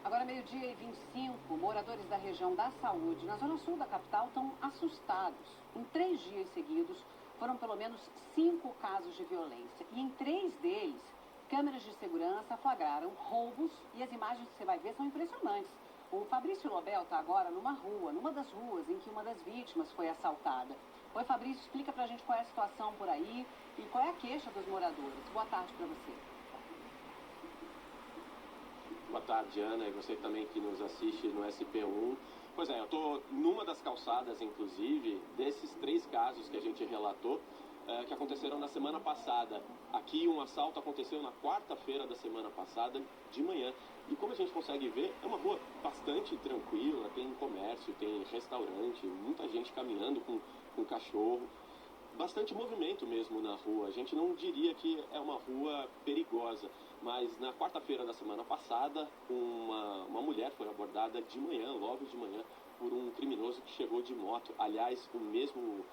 Agora, meio-dia e 25, moradores da região da Saúde, na zona sul da capital, estão assustados. Em 3 dias seguidos, foram pelo menos 5 casos de violência. E em 3 deles, câmeras de segurança flagraram roubos e as imagens que você vai ver são impressionantes. O Fabrício Lobel está agora numa das ruas em que uma das vítimas foi assaltada. Oi, Fabrício, explica pra gente qual é a situação por aí e qual é a queixa dos moradores. Boa tarde para você. Boa tarde, Ana, e você também que nos assiste no SP1. Pois é, eu estou numa das calçadas, inclusive, desses 3 casos que a gente relatou, que aconteceram na semana passada. Aqui um assalto aconteceu na quarta-feira da semana passada, de manhã. E como a gente consegue ver, é uma rua bastante tranquila, tem comércio, tem restaurante, muita gente caminhando com cachorro. Bastante movimento mesmo na rua. A gente não diria que é uma rua perigosa, mas na quarta-feira da semana passada, uma mulher foi abordada de manhã, logo de manhã, por um criminoso que chegou de moto. Aliás, o mesmo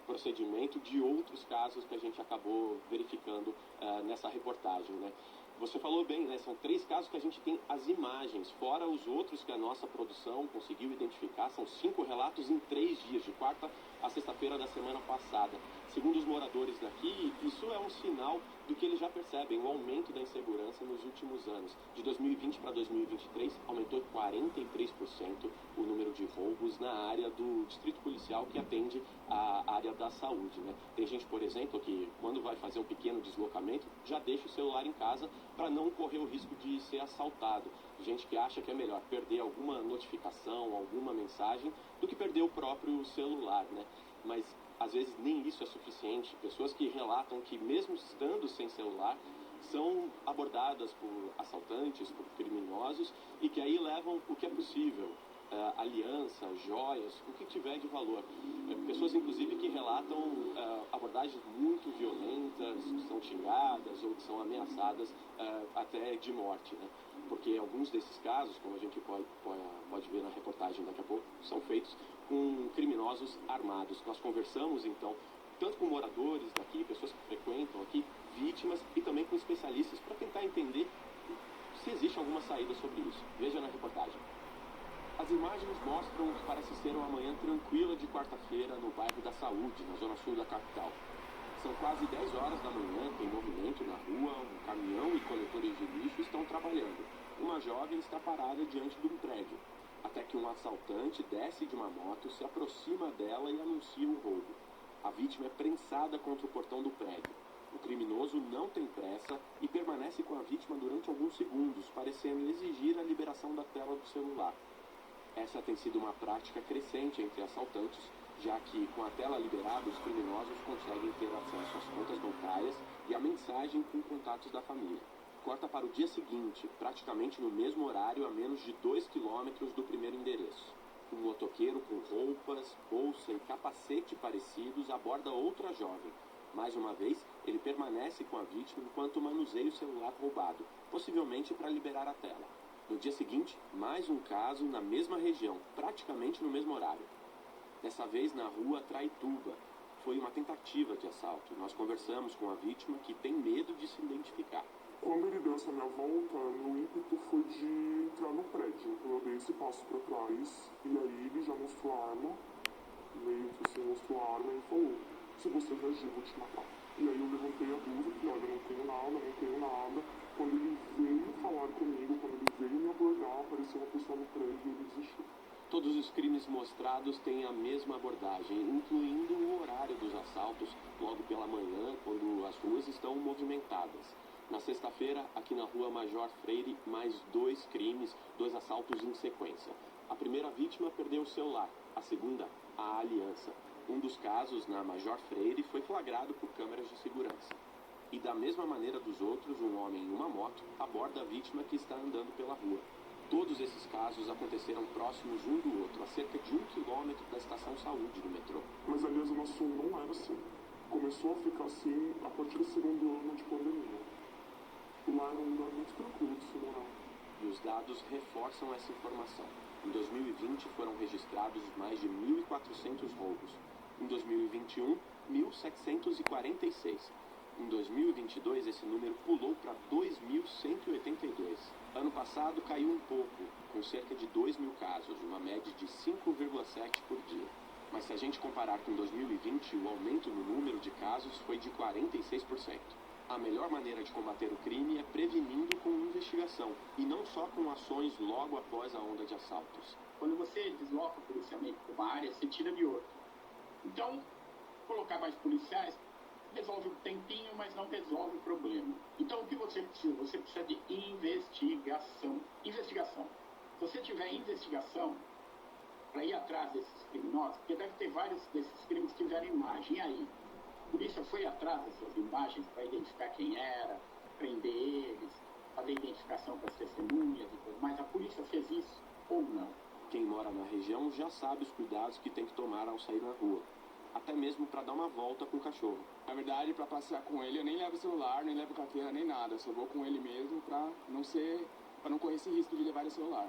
procedimento de outros casos que a gente acabou verificando nessa reportagem, né? Você falou bem, né? São 3 casos que a gente tem as imagens, fora os outros que a nossa produção conseguiu identificar. São 5 relatos em 3 dias, de quarta a sexta-feira da semana passada. Segundo os moradores daqui, isso é um sinal do que eles já percebem, o aumento da insegurança nos últimos anos. De 2020 para 2023, aumentou 43% o número de roubos na área do distrito policial que atende a área da saúde, né? Tem gente, por exemplo, que quando vai fazer um pequeno deslocamento, já deixa o celular em casa para não correr o risco de ser assaltado. Gente que acha que é melhor perder alguma notificação, alguma mensagem, do que perder o próprio celular, né? Mas às vezes nem isso é suficiente. Pessoas que relatam que mesmo estando sem celular, são abordadas por assaltantes, por criminosos, e que aí levam o que é possível. Aliança, joias, o que tiver de valor. Pessoas, inclusive, que relatam abordagens muito violentas, que são xingadas ou que são ameaçadas até de morte, né? Porque alguns desses casos, como a gente pode ver na reportagem daqui a pouco, são feitos com criminosos armados. Nós conversamos, então, tanto com moradores daqui, pessoas que frequentam aqui, vítimas, e também com especialistas, para tentar entender se existe alguma saída sobre isso. Veja na reportagem. As imagens mostram o que parece ser uma manhã tranquila de quarta-feira no bairro da Saúde, na zona sul da capital. São quase 10 horas da manhã, tem movimento na rua, um caminhão e coletores de lixo estão trabalhando. Uma jovem está parada diante de um prédio, até que um assaltante desce de uma moto, se aproxima dela e anuncia um roubo. A vítima é prensada contra o portão do prédio. O criminoso não tem pressa e permanece com a vítima durante alguns segundos, parecendo exigir a liberação da tela do celular. Essa tem sido uma prática crescente entre assaltantes, já que com a tela liberada os criminosos conseguem ter acesso às contas bancárias e à mensagem com contatos da família. Corta para o dia seguinte, praticamente no mesmo horário, a menos de 2 quilômetros do primeiro endereço. Um motoqueiro com roupas, bolsa e capacete parecidos aborda outra jovem. Mais uma vez, ele permanece com a vítima enquanto manuseia o celular roubado, possivelmente para liberar a tela. No dia seguinte, mais um caso na mesma região, praticamente no mesmo horário. Dessa vez na rua Traituba. Foi uma tentativa de assalto. Nós conversamos com a vítima, que tem medo de se identificar. Quando ele deu essa minha volta, meu ímpeto foi de entrar no prédio. Eu dei esse passo para trás, e aí ele já mostrou a arma, meio que assim, mostrou a arma e falou: se você reagir, eu vou te matar. E aí eu levantei a blusa e falei: olha, não tenho nada. Quando ele veio falar comigo, quando ele veio me abordar, apareceu uma pessoa no prédio e ele desistiu. Todos os crimes mostrados têm a mesma abordagem, incluindo o horário dos assaltos, logo pela manhã, quando as ruas estão movimentadas. Na sexta-feira, aqui na rua Major Freire, mais 2 crimes, 2 assaltos em sequência. A primeira vítima perdeu o celular, a segunda, a aliança. Um dos casos, na Major Freire, foi flagrado por câmeras de segurança. E da mesma maneira dos outros, um homem em uma moto aborda a vítima que está andando pela rua. Todos esses casos aconteceram próximos um do outro, a cerca de 1 quilômetro da estação Saúde do metrô. Mas ali a Zona Sul não era assim. Começou a ficar assim a partir do segundo ano de pandemia. Lá era um lugar muito tranquilo de se morar. E os dados reforçam essa informação. Em 2020 foram registrados mais de 1.400 roubos. Em 2021, 1.746. Em 2022, esse número pulou para 2.182. Ano passado, passado caiu um pouco, com cerca de 2 mil casos, uma média de 5,7 por dia. Mas se a gente comparar com 2020, o aumento no número de casos foi de 46%. A melhor maneira de combater o crime é prevenindo com investigação, e não só com ações logo após a onda de assaltos. Quando você desloca o policiamento para uma área, você tira de outra. Então, colocar mais policiais resolve um tempinho, mas não resolve o problema. Então, o que você precisa? Você precisa de investigação. Investigação. Se você tiver investigação para ir atrás desses criminosos, porque deve ter vários desses crimes que tiveram imagem. E aí? A polícia foi atrás dessas imagens para identificar quem era, prender eles, fazer identificação para as testemunhas e tudo mais. A polícia fez isso ou não? Quem mora na região já sabe os cuidados que tem que tomar ao sair na rua. Até mesmo para dar uma volta com o cachorro. Na verdade, para passear com ele, eu nem levo celular, nem levo carteira, nem nada. Eu só vou com ele mesmo para não correr esse risco de levar o celular.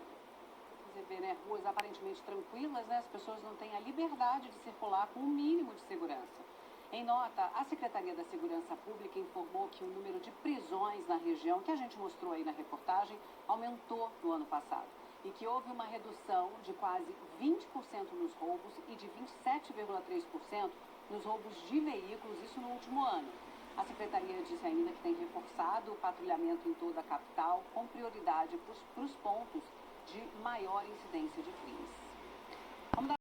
Você vê, né, ruas aparentemente tranquilas, né, as pessoas não têm a liberdade de circular com o mínimo de segurança. Em nota, a Secretaria da Segurança Pública informou que o número de prisões na região, que a gente mostrou aí na reportagem, aumentou no ano passado. E que houve uma redução de quase 20% nos roubos e de 27,3% nos roubos de veículos, isso no último ano. A Secretaria disse ainda que tem reforçado o patrulhamento em toda a capital, com prioridade para os pontos de maior incidência de crimes.